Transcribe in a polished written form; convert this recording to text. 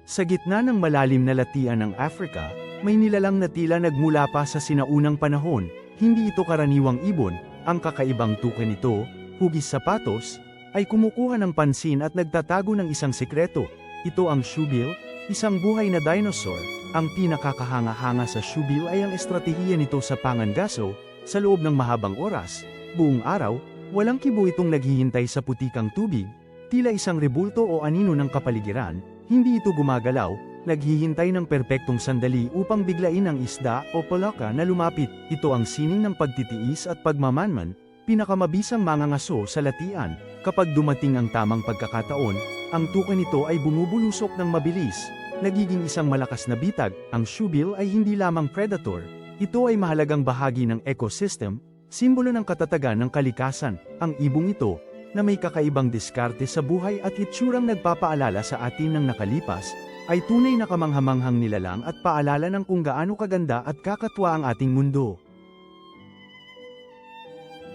Sa gitna ng malalim na latian ng Africa, may nilalang na tila nagmula pa sa sinaunang panahon. Hindi ito karaniwang ibon, ang kakaibang tuka nito, hugis sapatos, ay kumukuha ng pansin at nagtatago ng isang sekreto. Ito ang shoebill, isang buhay na dinosaur. Ang pinakakahanga-hanga sa shoebill ay ang estratehiya nito sa pangangaso. Sa loob ng mahabang oras, buong araw, walang kibo itong naghihintay sa putikang tubig, tila isang rebulto o anino ng kapaligiran. Hindi ito gumagalaw, naghihintay ng perpektong sandali upang biglain ang isda o palaka na lumapit. Ito ang sining ng pagtitiis at pagmamanman, pinakamabisang mangangaso sa latian. Kapag dumating ang tamang pagkakataon, ang tuka nito ay bumubulusok ng mabilis, nagiging isang malakas na bitag. Ang shoebill ay hindi lamang predator, ito ay mahalagang bahagi ng ecosystem, simbolo ng katatagan ng kalikasan. Ang ibong ito, na may kakaibang diskarte sa buhay at itsurang nagpapaalala sa atin ng nakalipas, ay tunay na kamanghamanghang nilalang at paalala ng kung gaano kaganda at kakatwa ang ating mundo.